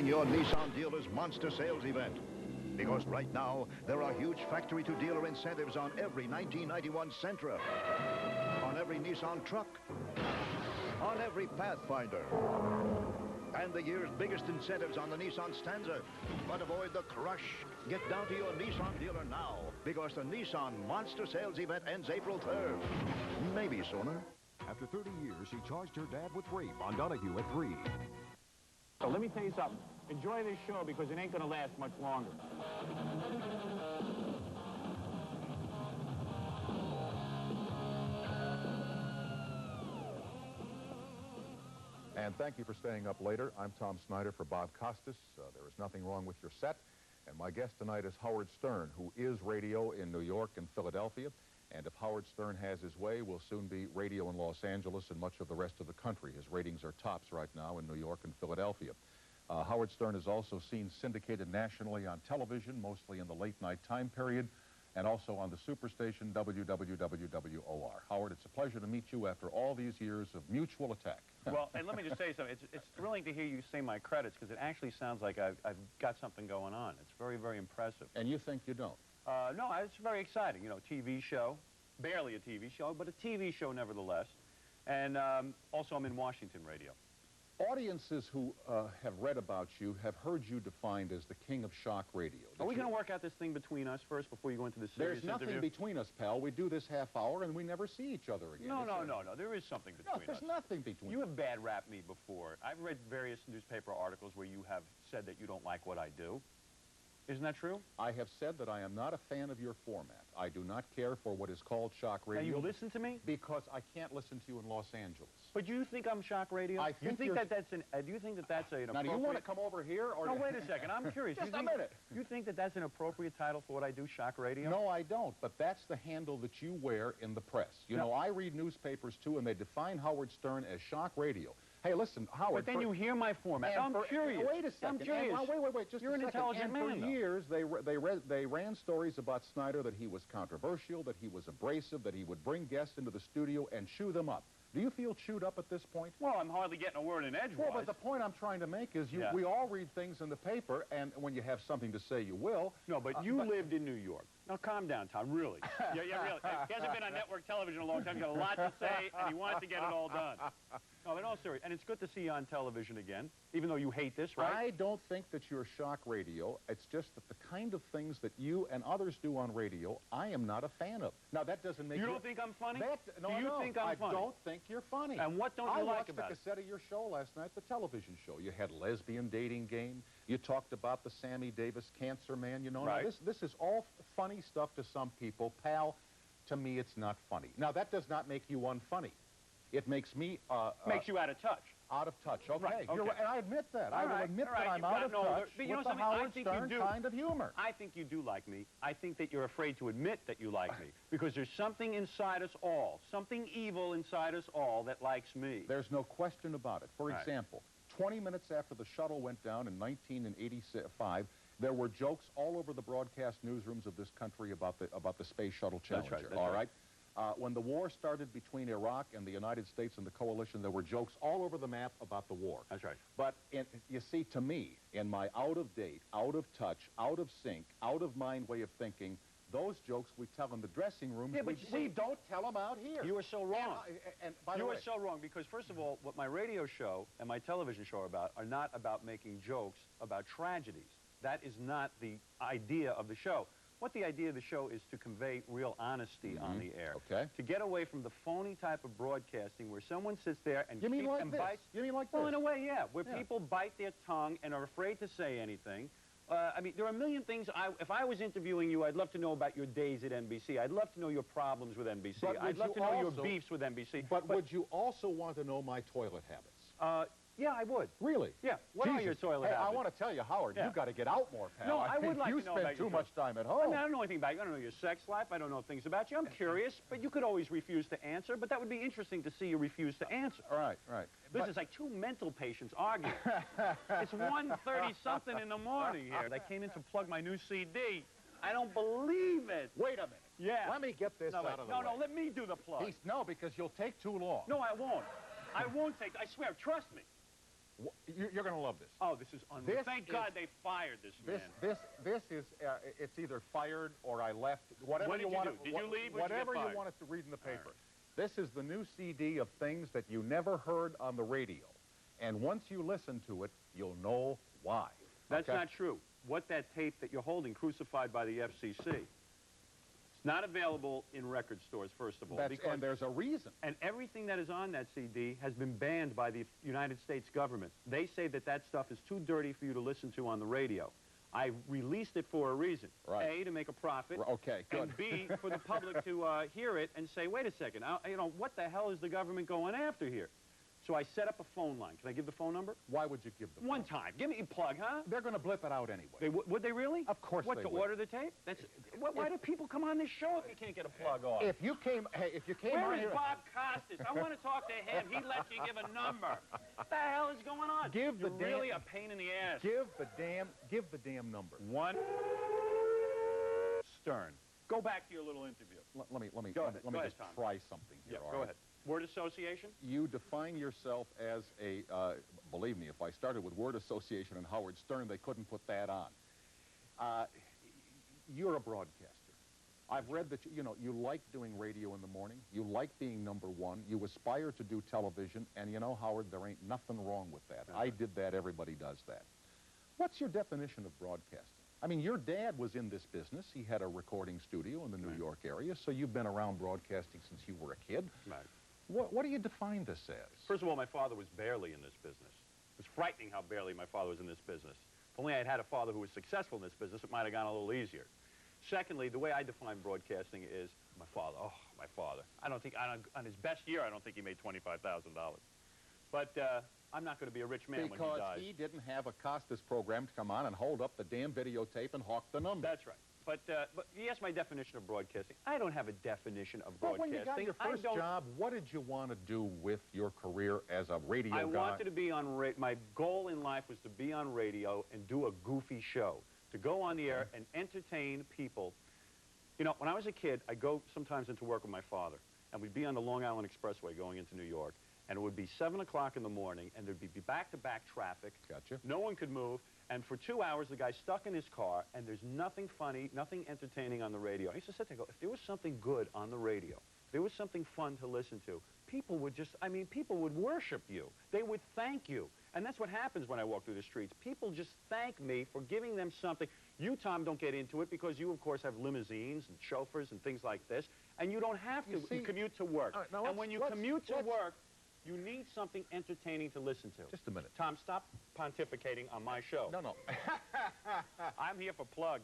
Your Nissan dealer's monster sales event. Because right now, there are huge factory-to-dealer incentives on every 1991 Sentra, on every Nissan truck, on every Pathfinder, and the year's biggest incentives on the Nissan Stanza. But avoid the crush. Get down to your Nissan dealer now, because the Nissan monster sales event ends April 3rd. Maybe sooner. After 30 years, she charged her dad with rape on Donahue at 3. So let me tell you something. Enjoy this show because it ain't going to last much longer. And thank you for staying up later. I'm Tom Snyder for Bob Costas. There is nothing wrong with your set. And my guest tonight is Howard Stern, who is radio in New York and Philadelphia. And if Howard Stern has his way, will soon be radio in Los Angeles and much of the rest of the country. His ratings are tops right now in New York and Philadelphia. Howard Stern is also seen syndicated nationally on television, mostly in the late-night time period, and also on the superstation WWWWOR. Howard, it's a pleasure to meet you after all these years of mutual attack. Well, and let me just say something. It's thrilling to hear you say my credits because it actually sounds like I've got something going on. It's very, very impressive. And you think you don't? No, it's very exciting. You know, TV show, barely a TV show, but a TV show nevertheless. And also I'm in Washington radio. Audiences who have read about you have heard you defined as the king of shock radio. Are we going to work out this thing between us first before you go into the serious interview? There's nothing between us, pal. We do this half hour and we never see each other again. No. There is something between us. No, there's nothing between us. You have bad rapped me before. I've read various newspaper articles where you have said that you don't like what I do. Isn't that true? I have said that I am not a fan of your format. I do not care for what is called shock radio. And you listen to me? Because I can't listen to you in Los Angeles. But you think I'm shock radio? I think do you think that's an appropriate... Now, do you want to come over here or... No, wait a second. I'm curious. Just a minute. You think that that's an appropriate title for what I do, shock radio? No, I don't. But that's the handle that you wear in the press. You know, I read newspapers, too, and they define Howard Stern as shock radio. Hey, listen, Howard... But then you hear my format. I'm curious. Wait a second. I'm curious. Wait, just You're a second. An intelligent man, for years, they ran stories about Snyder that he was controversial, that he was abrasive, that he would bring guests into the studio and chew them up. Do you feel chewed up at this point? Well, I'm hardly getting a word in edgewise. Well, but the point I'm trying to make is we all read things in the paper, and when you have something to say, you will. No, but you lived in New York. Now, calm down, Tom, really. Yeah, really. He hasn't been on network television in a long time. He's got a lot to say, and he wants to get it all done. No, but all serious. And it's good to see you on television again, even though you hate this, right? I don't think that you're shock radio. It's just that the kind of things that you and others do on radio, I am not a fan of. Now, that doesn't make you... You don't think I'm funny? No, do you think I'm funny? I don't think you're funny. And what don't you like about it? I watched the cassette of your show last night, the television show. You had lesbian dating game. You talked about the Sammy Davis cancer man. You know, right. Now, this is all funny stuff to some people. Pal, to me, it's not funny. Now, that does not make you unfunny. It makes me... makes you out of touch. Out of touch, okay. Right, okay. And I admit that. I will admit that I'm out of touch but you know with the Howard Stern kind of humor. I think you do like me. I think that you're afraid to admit that you like me. Because there's something inside us all, something evil inside us all that likes me. There's no question about it. For example, 20 minutes after the shuttle went down in 1985, there were jokes all over the broadcast newsrooms of this country about the Space Shuttle Challenger. That's right. When the war started between Iraq and the United States and the coalition, there were jokes all over the map about the war. That's right. But you see, to me, in my out-of-date, out-of-touch, out-of-sync, out-of-mind way of thinking, those jokes we tell in the dressing rooms, we don't tell them out here. You are so wrong. And by the way, you are so wrong because, first of all, what my radio show and my television show are not about making jokes about tragedies. That is not the idea of the show. What the idea of the show is to convey real honesty on the air. Okay. To get away from the phony type of broadcasting where someone sits there and bites. You mean like this? Well, in a way, yeah. Where people bite their tongue and are afraid to say anything. I mean, there are a million things. If I was interviewing you, I'd love to know about your days at NBC. I'd love to know your problems with NBC. I'd love to know your beefs with NBC. But would you also want to know my toilet habits? Yeah, I would. Really? Yeah. What are your toilet habits? I want to tell you, Howard, you've got to get out more, pal. No, I would like to know about you spend too much time at home. I mean, I don't know anything about you. I don't know your sex life. I don't know things about you. I'm curious, but you could always refuse to answer. But that would be interesting to see you refuse to answer. Right. This is like two mental patients arguing. It's 1:30-something in the morning here. I came in to plug my new CD. I don't believe it. Wait a minute. Yeah. Let me get this out of the way. No, let me do the plug. No, because you'll take too long. No, I won't. I won't take... I swear, trust me. You're going to love this. Oh, this is unbelievable. Thank God they fired this man. This is, it's either fired or I left. Whatever What did you do? Did you leave or whatever did you get you fired? wanted to read in the paper. Right. This is the new CD of things that you never heard on the radio. And once you listen to it, you'll know why. That's okay? not true. What that tape that you're holding, Crucified by the FCC, it's not available in record stores, first of all. And there's a reason. And everything that is on that CD has been banned by the United States government. They say that that stuff is too dirty for you to listen to on the radio. I released it for a reason. Right. A, to make a profit. Okay, good. And B, for the public to hear it and say, wait a second, you know, what the hell is the government going after here? So I set up a phone line. Can I give the phone number? Why would you give the phone? One time. Give me a plug, huh? They're going to blip it out anyway. Would they really? Of course what, they to would. order the tape? Why do people come on this show if you can't get a plug off? If you came Where on is here... Bob Costas? I want to talk to him. He lets you give a number. What the hell is going on? Give the You're really a pain in the ass. Give the damn number. 1 Stern. Go back to your little interview. Let me Go ahead, just Tom. try something here. Yeah, all go right? ahead. Word association? You define yourself as a, believe me, if I started with word association and Howard Stern, they couldn't put that on. You're a broadcaster. I've read that, you like doing radio in the morning. You like being number one. You aspire to do television. And you know, Howard, there ain't nothing wrong with that. I did that. Everybody does that. What's your definition of broadcasting? I mean, your dad was in this business. He had a recording studio in the New York area, so you've been around broadcasting since you were a kid. Right. What do you define this as? First of all, my father was barely in this business. It was frightening how barely my father was in this business. If only I had had a father who was successful in this business, it might have gone a little easier. Secondly, the way I define broadcasting is my father. Oh, my father. On his best year, I don't think he made $25,000. But I'm not going to be a rich man when he dies. Because he didn't have a Costas program to come on and hold up the damn videotape and hawk the number. That's right. But yes, my definition of broadcasting. I don't have a definition of broadcasting. But when you got your first job, what did you want to do with your career as a radio guy? I wanted to be on radio. My goal in life was to be on radio and do a goofy show, to go on the air and entertain people. You know, when I was a kid, I'd go sometimes into work with my father, and we'd be on the Long Island Expressway going into New York, and it would be 7 o'clock in the morning, and there'd be back-to-back traffic. Gotcha. No one could move, and for 2 hours, the guy's stuck in his car, and there's nothing funny, nothing entertaining on the radio. I used to sit there and go, if there was something good on the radio, if there was something fun to listen to, people would just, people would worship you. They would thank you. And that's what happens when I walk through the streets. People just thank me for giving them something. You, Tom, don't get into it because you, of course, have limousines and chauffeurs and things like this, and you don't have to commute to work. And when you commute to work, you need something entertaining to listen to. Just a minute. Tom, stop pontificating on my show. No. I'm here for plugs.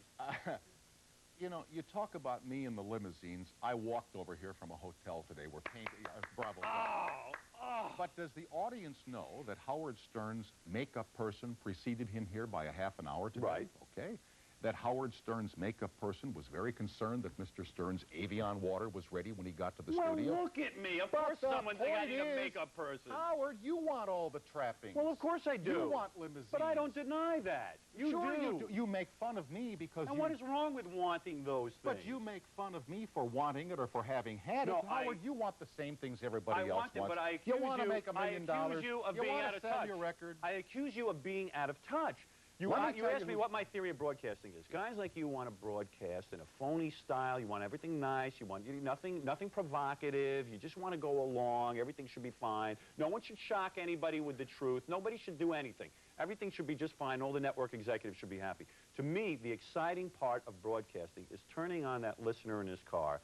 You know, you talk about me in the limousines. I walked over here from a hotel today. We're painting. Bravo. Oh. But does the audience know that Howard Stern's makeup person preceded him here by a half an hour today? Right. Okay. That Howard Stern's makeup person was very concerned that Mr. Stern's Evian water was ready when he got to the studio. Well, look at me. Of course someone's got a makeup person. Howard, you want all the trappings. Well, of course I do. You want limousines. But I don't deny that. You do. You make fun of me because And what is wrong with wanting those things? But you make fun of me for wanting it or for having had it. Howard, you want the same things everybody else wants. I want it, but I accuse you want to make $1 million. I accuse you of being out of touch. Your record. I accuse you of being out of touch. You asked me what my theory of broadcasting is. Guys like you want to broadcast in a phony style. You want everything nice. You want nothing provocative. You just want to go along. Everything should be fine. No one should shock anybody with the truth. Nobody should do anything. Everything should be just fine. All the network executives should be happy. To me, the exciting part of broadcasting is turning on that listener in his car,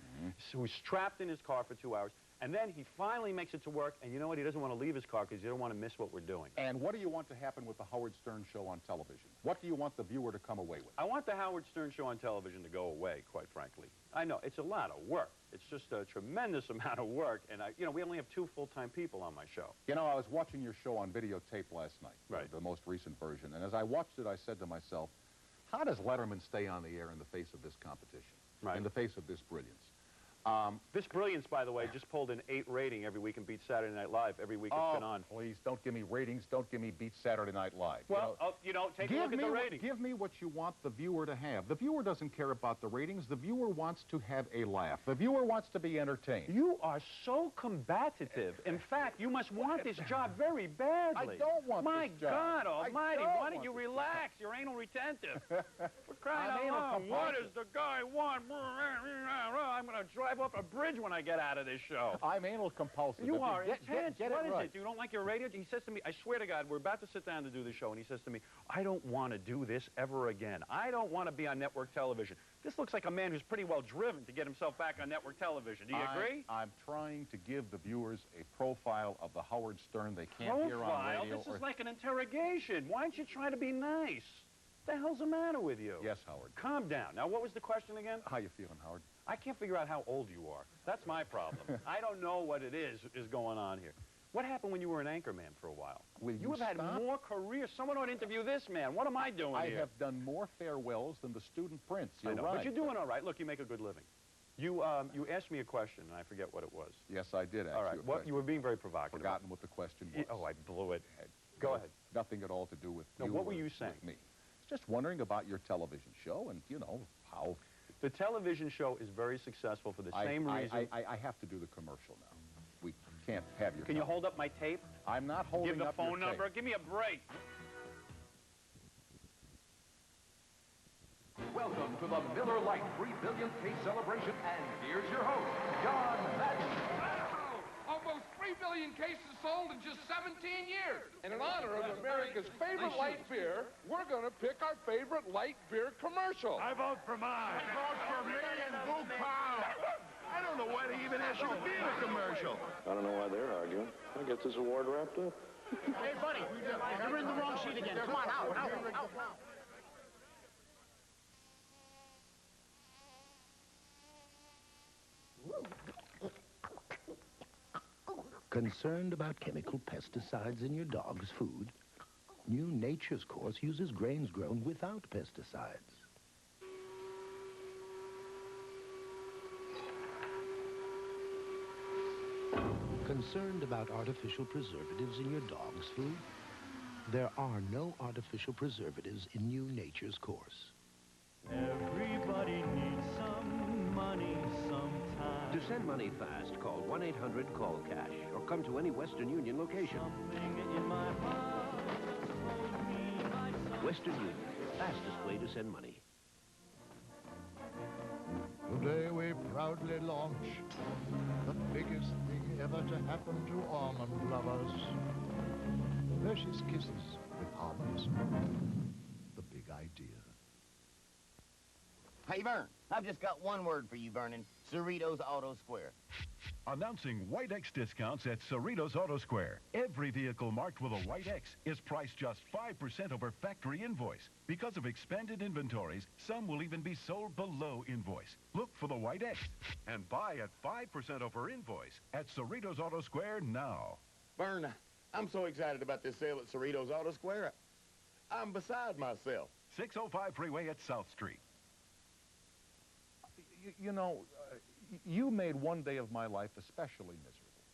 who's trapped in his car for 2 hours, and then he finally makes it to work, and you know what? He doesn't want to leave his car because he doesn't want to miss what we're doing. And what do you want to happen with the Howard Stern show on television? What do you want the viewer to come away with? I want the Howard Stern show on television to go away, quite frankly. I know, it's a lot of work. It's just a tremendous amount of work, and we only have 2 full-time people on my show. You know, I was watching your show on videotape last night, right. The most recent version, and as I watched it, I said to myself, how does Letterman stay on the air in the face of this competition, right. in the face of this brilliance? This Brilliance, by the way, just pulled an 8 rating every week and beat Saturday Night Live every week it's been on. Please, don't give me ratings. Don't give me beat Saturday Night Live. Well, take a look at the ratings. Give me what you want the viewer to have. The viewer doesn't care about the ratings. The viewer wants to have a laugh. The viewer wants to be entertained. You are so combative. In fact, you must want this job very badly. I don't want My this job. God almighty, why don't you want this relax? You're anal retentive. For crying out loud, what does the guy want? I'm going to drive off a bridge when I get out of this show. I'm anal compulsive. You are intense. Get What it is right. it? You don't like your radio? He says to me, I swear to God, we're about to sit down to do the show, and he says to me, I don't want to do this ever again. I don't want to be on network television. This looks like a man who's pretty well driven to get himself back on network television. Do you agree? I'm trying to give the viewers a profile of the Howard Stern they can't hear on radio. This is like an interrogation. Why don't you try to be nice? What the hell's the matter with you? Yes, Howard. Calm down. Now, what was the question again? How you feeling, Howard? I can't figure out how old you are. That's my problem. I don't know what it is going on here. What happened when you were an anchorman for a while? Will you have had more careers. Someone ought to interview this man. What am I doing here? I have done more farewells than the student prince. You're I know, right. but you're doing all right. Look, you make a good living. You asked me a question, and I forget what it was. Yes, I did ask all right. you a question. You were being very provocative. Forgotten what the question was. Oh, I blew it. Go ahead. Nothing at all to do with no, you. What were you saying? With me. Just wondering about your television show and, you know, how... The television show is very successful for the same reason. I have to do the commercial now. We can't have your... Can you hold up my tape? I'm not holding up your tape. Give the phone number. Give me a break. Welcome to the Miller Lite 3 billionth case celebration, and here's your host, John Madden. Almost 3 billion cases sold in just 17 years. And in honor of America's favorite light beer, we're going to pick our favorite light beer commercial. I vote for mine. I vote for me and Boo Pow. I don't know why they even asked you to be in a commercial. I don't know why they're arguing. I get this award wrapped up. Hey, buddy, you're in the wrong sheet again. Come on, out. Concerned about chemical pesticides in your dog's food? New Nature's Course uses grains grown without pesticides. Concerned about artificial preservatives in your dog's food? There are no artificial preservatives in New Nature's Course. Everybody needs some money sometime. To send money fast, call 1-800-CALL-CASH or come to any Western Union location. Something in my heart told me my son. Western Union, the fastest way to send money. Today we proudly launch the biggest thing ever to happen to almond lovers. Precious kisses with almonds. The big idea. Hey, Vern, I've just got one word for you, Vernon. Cerritos Auto Square. Announcing White X discounts at Cerritos Auto Square. Every vehicle marked with a White X is priced just 5% over factory invoice. Because of expanded inventories, some will even be sold below invoice. Look for the White X and buy at 5% over invoice at Cerritos Auto Square now. Vern, I'm so excited about this sale at Cerritos Auto Square. I'm beside myself. 605 Freeway at South Street. You know, you made one day of my life especially miserable.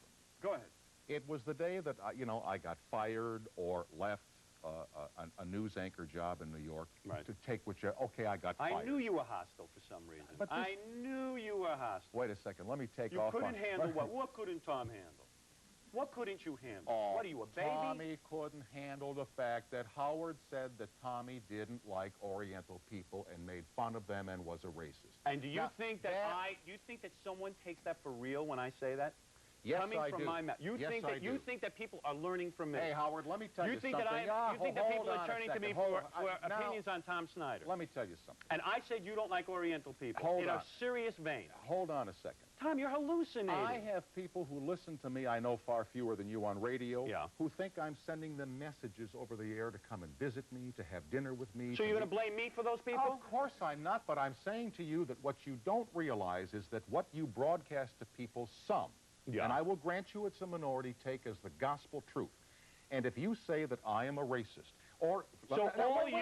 Go ahead. It was the day that, I got fired or left a news anchor job in New York to take okay, I got fired. I knew you were hostile for some reason. I knew you were hostile. Wait a second. Let me take you off couldn't handle what? What couldn't Tom handle? What couldn't you handle? Oh, what are you, a baby? Tommy couldn't handle the fact that Howard said that Tommy didn't like Oriental people and made fun of them and was a racist. And do you think that do you think that someone takes that for real when I say that? Yes, Coming I from do. my mouth. You think that people are learning from me. Hey, Howard, let me tell you something. You think that people are turning to me for opinions on Tom Snyder. Let me tell you something. And I said you don't like Oriental people. Hold in on. a serious vein. Hold on a second. Tom, you're hallucinating. I have people who listen to me, I know far fewer than you on radio, who think I'm sending them messages over the air to come and visit me, to have dinner with me. So you're going to blame me for those people? Of course I'm not, but I'm saying to you that what you don't realize is that what you broadcast to people, and I will grant you it's a minority, take as the gospel truth, And if you say that I am a racist, or... So wait,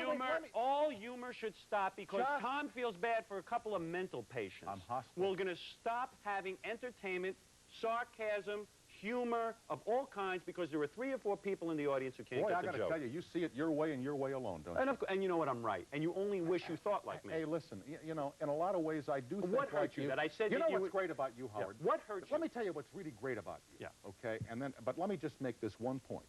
all humor should stop because Just- Tom feels bad for a couple of mental patients. I'm hostile. We're going to stop having entertainment, sarcasm, humor of all kinds because there are 3 or 4 people in the audience who can't Boy, get I the got to joke. tell you, you see it your way and your way alone, don't you? And you know what, I'm right. And you only wish you thought like me. Hey, listen, you know, in a lot of ways, I do think What hurt like you that I said you that know you what's great about you, Howard? Yeah. What hurt you? Let me tell you what's really great about you. Yeah. Okay, but let me just make this one point.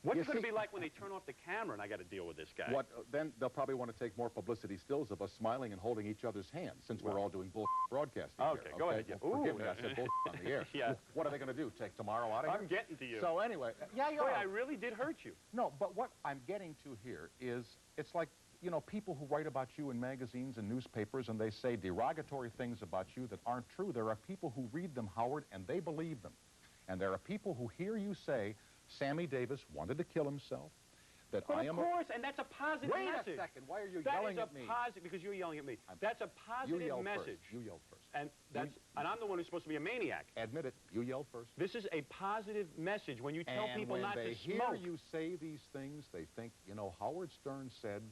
What's You it going to see- be like when they turn off the camera and I got to deal with this guy? Then they'll probably want to take more publicity stills of us smiling and holding each other's hands, since we're all doing bull broadcasting Okay, here. go ahead. Yeah. Well, forgive Ooh. me, I said bull on the air. Yeah. What are they going to do, take tomorrow out of here? I'm getting to you. So anyway, yeah, you Boy, are. I really did hurt you. No, but what I'm getting to here is, it's like, you know, people who write about you in magazines and newspapers, and they say derogatory things about you that aren't true. There are people who read them, Howard, and they believe them. And there are people who hear you say, Sammy Davis wanted to kill himself, that But I of am course, and that's a positive Wait message. a second, why are you That yelling is a at me? positive, because you're yelling at me. That's a You positive yelled message. first. You yelled first. And I'm the one who's supposed to be a maniac. Admit it, you yelled first. This is a positive message. When you tell And people when not they to hear smoke. you say these things, they think, you know, Howard Stern said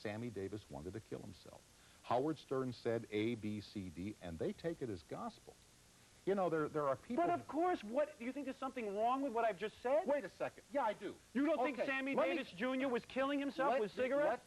Sammy Davis wanted to kill himself. Howard Stern said A, B, C, D, and they take it as gospel. You know, there are people... But of course, what do you think there's something wrong with what I've just said? Wait a second. Yeah, I do. You don't think Okay, Sammy let me- Davis Jr. was killing himself with cigarettes?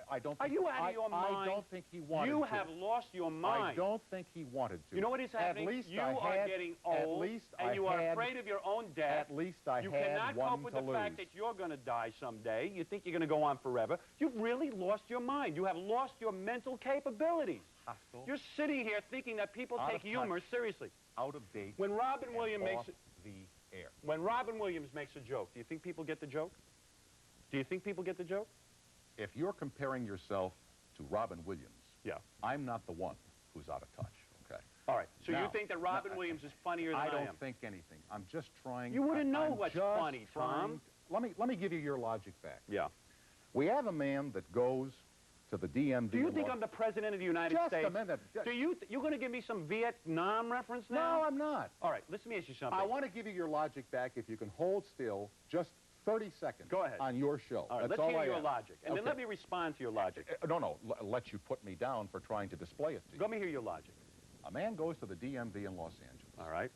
I don't Are think... you out of your mind? I don't think he wanted You to. have lost your mind. I don't think he wanted to. You know what is happening? At least you I are had, getting at old, least and I you are had, afraid of your own death. At least I you had cannot one cope with to the lose. fact that you're going to die someday. You think you're going to go on forever. You've really lost your mind. You have lost your mental capabilities. Hostile. You're sitting here thinking that people Out take of humor touch. seriously. Out of date. When Robin and Williams off makes the air. When Robin Williams makes a joke, do you think people get the joke? Do you think people get the joke? If you're comparing yourself to Robin Williams, yeah, I'm not the one who's out of touch, okay? All right, so Now, you think that Robin Williams is funnier than I am? I don't think anything. I'm just trying... You wouldn't know I'm what's just funny, Tom. trying- Let me give you your logic back. Yeah. We have a man that goes to the DMV... Do you in think Los- I'm the president of the United Just States? a minute. Do you're going to give me some Vietnam reference now? No, I'm not. All right, let me ask you something. I want to give you your logic back if you can hold still just 30 seconds. Go ahead. On your show. All right, That's let's hear I your ask. logic, and then Okay. let me respond to your logic. No, let you put me down for trying to display it to you. Let me hear your logic. A man goes to the DMV in Los Angeles. All right.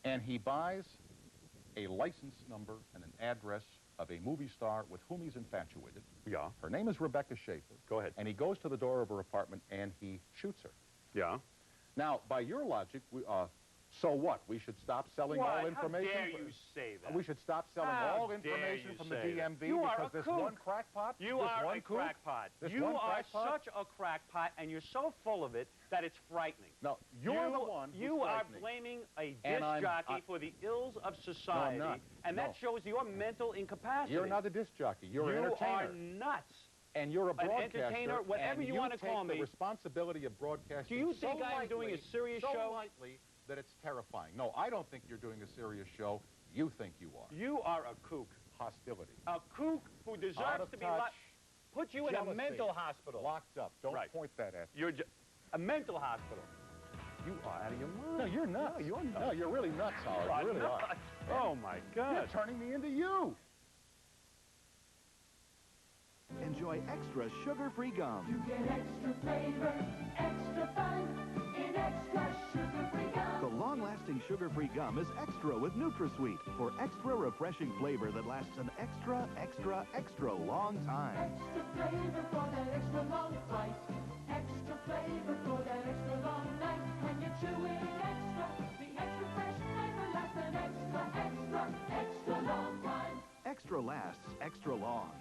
And he buys a license number and an address of a movie star with whom he's infatuated. Yeah. Her name is Rebecca Schaefer. Go ahead. And he goes to the door of her apartment and he shoots her. Yeah. Now, by your logic, so what? We should stop selling all information? How dare you say that? We should stop selling How all dare information you from the say that? DMV You are because a this kook. one crackpot? You this are one a kook? crackpot. This You one are crackpot? such a crackpot, and you're so full of it that it's frightening. No, you're the one who's You are frightening. blaming a And disc jockey for the ills of society, not. and No. that shows your mental incapacity. You're not a disc jockey. You're an entertainer. You are nuts. And you're a An broadcaster. entertainer, whatever and you want to call take me. the responsibility of broadcasting Do you so think I'm doing a lightly, serious so show? lightly that it's terrifying. No, I don't think you're doing a serious show. You think you are. You are a kook. Hostility. A kook who Out deserves of to be touch, put you in a jealousy, mental hospital. Locked up. Don't Right. point that at me. You're a mental hospital. You are out of your mind. No, you're nuts. No, you're nuts. No, you're really nuts, Howard. You are You really nuts. are. Oh, my God. You're turning me into you. Enjoy extra sugar-free gum. You get extra flavor, extra fun in extra sugar-free gum. The long-lasting sugar-free gum is extra with NutraSweet for extra refreshing flavor that lasts an extra, extra, extra long time. Extra flavor for that extra long flight. Extra flavor for that extra long night. When you're chewing extra, the extra fresh flavor lasts an extra, extra, extra long time. Extra lasts extra long.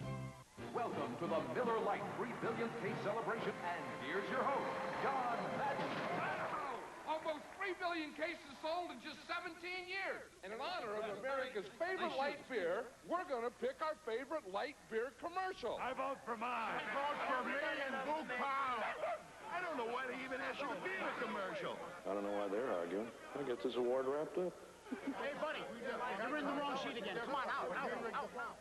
Welcome to the Miller Lite 3 billionth case celebration, and here's your host, John Madden. Wow! Almost 3 billion cases sold in just 17 years. And in honor of America's favorite light beer, we're going to pick our favorite light beer commercial. I vote for mine. I vote for me and Boo Pow. I don't know why they even asked you to be in a commercial. I don't know why they're arguing. I get this award wrapped up. Hey, buddy, you're in the wrong sheet again. Come on, out.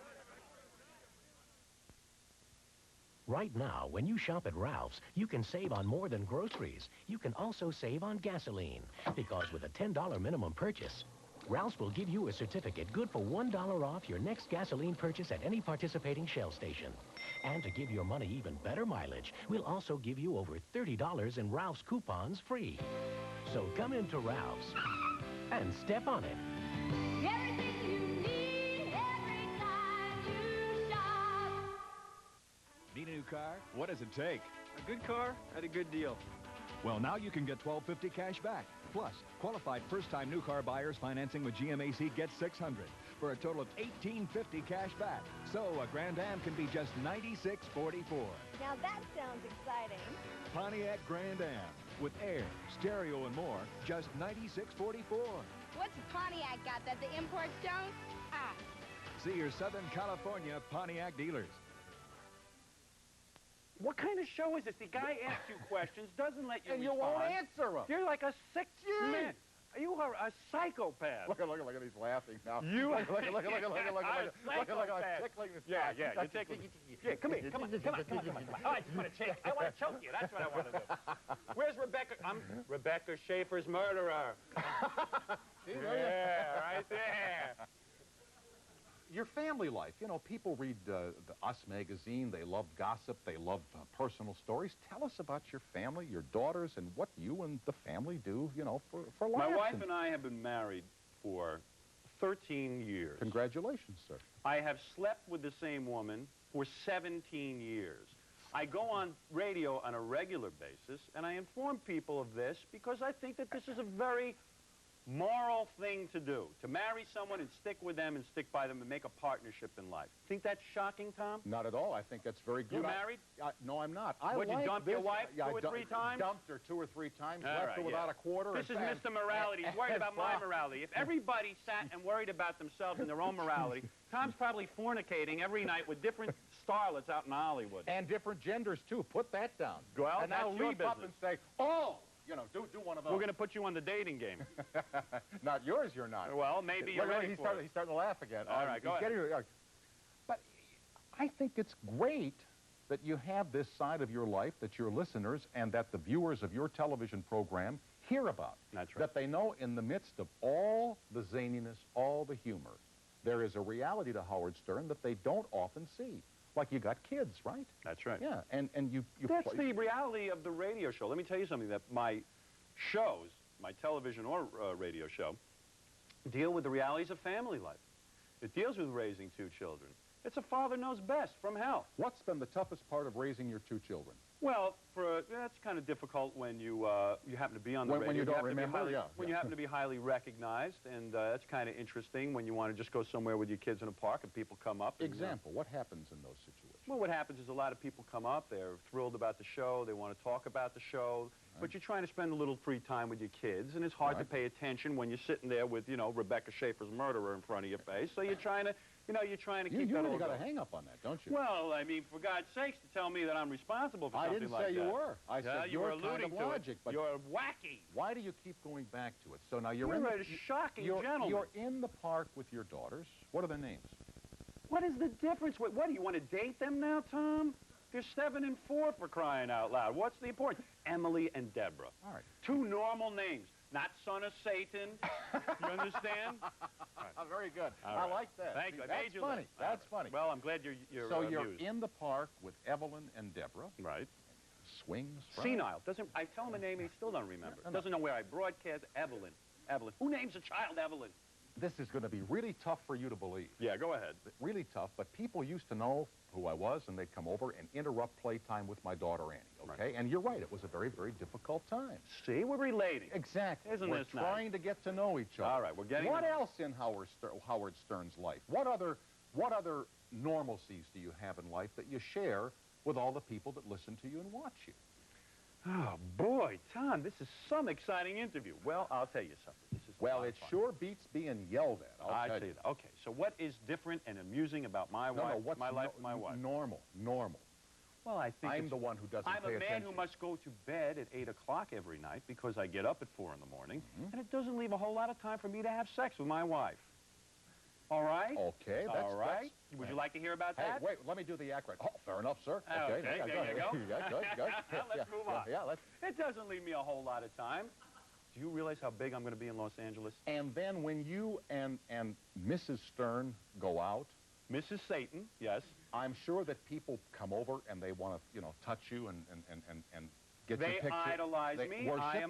Right now, when you shop at Ralph's, you can save on more than groceries. You can also save on gasoline. Because with a $10 minimum purchase, Ralph's will give you a certificate good for $1 off your next gasoline purchase at any participating Shell station. And to give your money even better mileage, we'll also give you over $30 in Ralph's coupons free. So come into Ralph's and step on it. Everything you need every time you shop. Need a new car? What does it take? A good car at a good deal. Well, now you can get $1,250 cash back. Plus, qualified first-time new car buyers financing with GMAC get $600 for a total of $1,850 cash back. So a Grand Am can be just $96.44. Now that sounds exciting. Pontiac Grand Am with air, stereo, and more, just $96.44. What's Pontiac got that the imports don't? Ah. See your Southern California Pontiac dealers. What kind of show is this? The guy asks you questions, doesn't let you And respond. you won't answer them. You're like a sick man. You are a psychopath. Look at, he's laughing now. You look at, tickling this guy. Yeah, you're tickling. Yeah, come here, come on. Oh, I just want to check. I want to choke you. That's what I want to do. Where's Rebecca? I'm Rebecca Schaefer's murderer. Yeah, right there. Your family life. You know, people read the Us magazine. They love gossip. They love personal stories. Tell us about your family, your daughters, and what you and the family do, you know, for life. My wife and I have been married for 13 years. Congratulations, sir. I have slept with the same woman for 17 years. I go on radio on a regular basis, and I inform people of this because I think that this is a very moral thing to do, to marry someone and stick with them and stick by them and make a partnership in life. Think that's shocking, Tom? Not at all. I think that's very good. You married? No, I'm not. Would you dump your wife 2 or 3 times? Dumped her 2 or 3 times, All left right, her without a quarter. This is Mr. Morality. He's worried about my morality. If everybody sat and worried about themselves and their own morality, Tom's probably fornicating every night with different starlets out in Hollywood. And different genders, too. Put that down. Well, and now that's your leap up and say, oh! You know, do one of those. We're going to put you on the dating game. Not yours, you're not. Well, maybe you're ready for it. He's starting to laugh again. All right, go ahead. But I think it's great that you have this side of your life that your listeners and that the viewers of your television program hear about. That's right. That they know in the midst of all the zaniness, all the humor, there is a reality to Howard Stern that they don't often see. Like you got kids, right? That's right. Yeah, and you That's the reality of the radio show. Let me tell you something, that my shows, my television or radio show, deal with the realities of family life. It deals with raising 2 children. It's a father knows best from hell. What's been the toughest part of raising your 2 children? Well, that's kind of difficult when you happen to be on the radio. When you don't remember, When you happen to be highly recognized, and that's kind of interesting when you want to just go somewhere with your kids in a park and people come up. Example, what happens in those situations? Well, what happens is a lot of people come up, they're thrilled about the show, they want to talk about the show, but you're trying to spend a little free time with your kids, and it's hard to pay attention when you're sitting there with, you know, Rebecca Schaefer's murderer in front of your face, so you're trying to, keep you that really all got going. a hang up on that, don't you? Well, I mean, for God's sakes, to tell me that I'm responsible for something like that. I didn't say you were. I said you were your alluding kind of to logic. it. But you're wacky. Why do you keep going back to it? So now you're a shocking gentleman. You're in the park with your daughters. What are their names? What is the difference? What, do you want to date them now, Tom? They're 7 and 4 for crying out loud. What's the importance? Emily and Deborah. All right. 2 normal names. Not son of Satan. You understand? Right. Very good. Right. I like that. Thank you. That's funny. That's funny. Well, I'm glad you're So amused. you're in the park with Evelyn and Deborah. Right. Swings. Senile. I tell him a name, he still don't remember. Doesn't know where I broadcast. Evelyn. Who names a child Evelyn? This is going to be really tough for you to believe. Yeah, go ahead. Really tough, but people used to know who I was, and they'd come over and interrupt playtime with my daughter Annie, okay? Right. And you're right, it was a very, very difficult time. See, we're relating. Exactly. Isn't we're this nice? trying to get to know each other. All right, we're getting What else in Howard Stern's life? What other normalcies do you have in life that you share with all the people that listen to you and watch you? Oh, boy, Tom, this is some exciting interview. Well, I'll tell you something. This is it sure beats being yelled at, I'll tell you. Okay, so what is different and amusing about my wife, my life, my wife? Normal. Well, I think I'm the one who doesn't pay attention. I'm a man who must go to bed at 8 o'clock every night because I get up at 4 in the morning, and it doesn't leave a whole lot of time for me to have sex with my wife. All right? Okay, all right. Would you like to hear about that? Hey, wait, let me do the act right. Oh, fair enough, sir. Okay, there you go. Yeah, good. Let's move on. Yeah, let's... It doesn't leave me a whole lot of time. Do you realize how big I'm going to be in Los Angeles? And then when you and Mrs. Stern go out, Mrs. Satan, yes. I'm sure that people come over and they want to, you know, touch you and get your picture. They idolize me. Worship.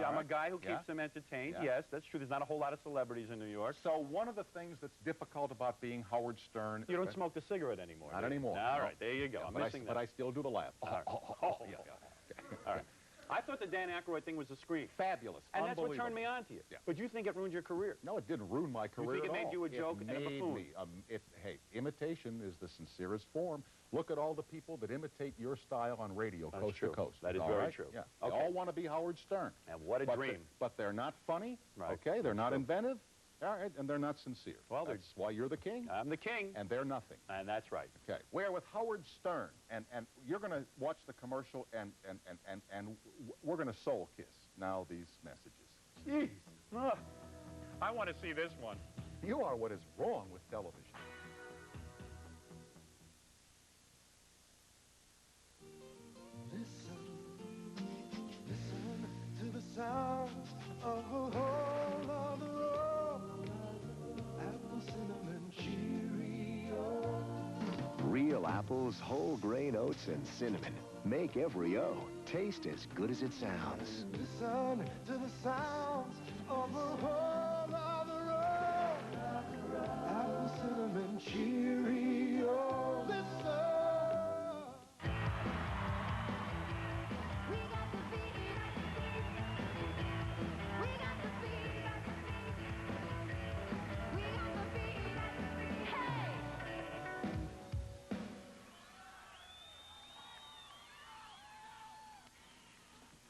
I'm a guy who keeps them entertained. Yeah. Yes, that's true. There's not a whole lot of celebrities in New York. So one of the things that's difficult about being Howard Stern... You don't smoke the cigarette anymore. Not anymore. All no. right, there you go. Yeah, I'm missing that. But I still do the laugh. All right. All right. I thought the Dan Aykroyd thing was a scream. Fabulous. And that's what turned me on to you. Yeah. But you think it ruined your career? No, it didn't ruin my career You think it made you a joke and a buffoon? Hey, imitation is the sincerest form. Look at all the people that imitate your style on radio, That's coast true. to coast. That is all very right? true. Yeah. Okay. They all want to be Howard Stern. And what a dream. But they're not funny, right. Okay? They're not true. inventive, all right? And they're not sincere. Well, that's why you're the king. I'm the king. And they're nothing. And that's right. Okay. Where with Howard Stern, and you're going to watch the commercial, and we're going to soul kiss now these messages. Jeez. I want to see this one. You are what is wrong with television. Listen to the sound of a hole on the road. Apple, cinnamon, Cheerio. Real apples, whole grain oats, and cinnamon make every O taste as good as it sounds. Listen to the sounds of a hole on the road. Apple, cinnamon, Cheerio. Listen.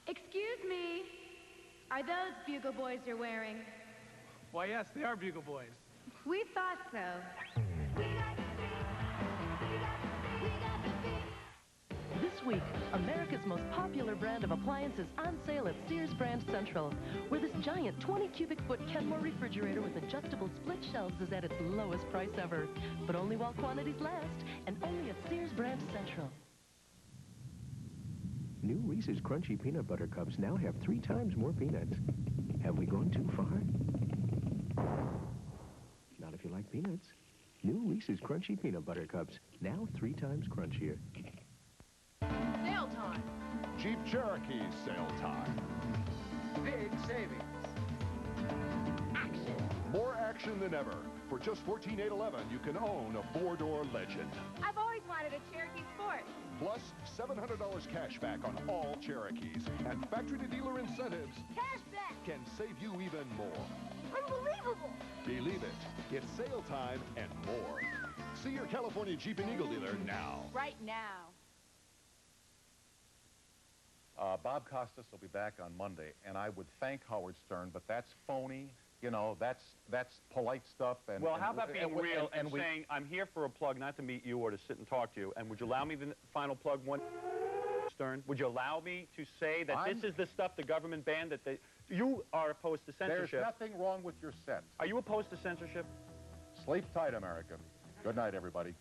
Excuse me. Are those Bugle Boys you're wearing? Why, yes, they are Bugle Boys. We thought so. This week, America's most popular brand of appliances on sale at Sears Brand Central, where this giant 20-cubic-foot Kenmore refrigerator with adjustable split shelves is at its lowest price ever. But only while quantities last, and only at Sears Brand Central. New Reese's Crunchy Peanut Butter Cups now have 3 times more peanuts. Have we gone too far? Not if you like peanuts. New Reese's Crunchy Peanut Butter Cups, now 3 times crunchier. Sale time. Jeep Cherokee sale time. Big savings. Action. More action than ever. For just $14,811, you can own a 4-door Legend. I've always wanted a Cherokee Sport. Plus, $700 cash back on all Cherokees. And factory-to-dealer incentives Cash back. can save you even more. Unbelievable. Believe it. It's sale time and more. See your California Jeep and Eagle dealer now. Right now. Bob Costas will be back on Monday, and I would thank Howard Stern, but that's phony. You know, that's polite stuff. And well, how about being real and saying, I'm here for a plug, not to meet you or to sit and talk to you, and would you allow me the final plug one, Stern? Would you allow me to say that this is the stuff the government banned, that you are opposed to censorship? There's nothing wrong with your set. Are you opposed to censorship? Sleep tight, America. Good night, everybody.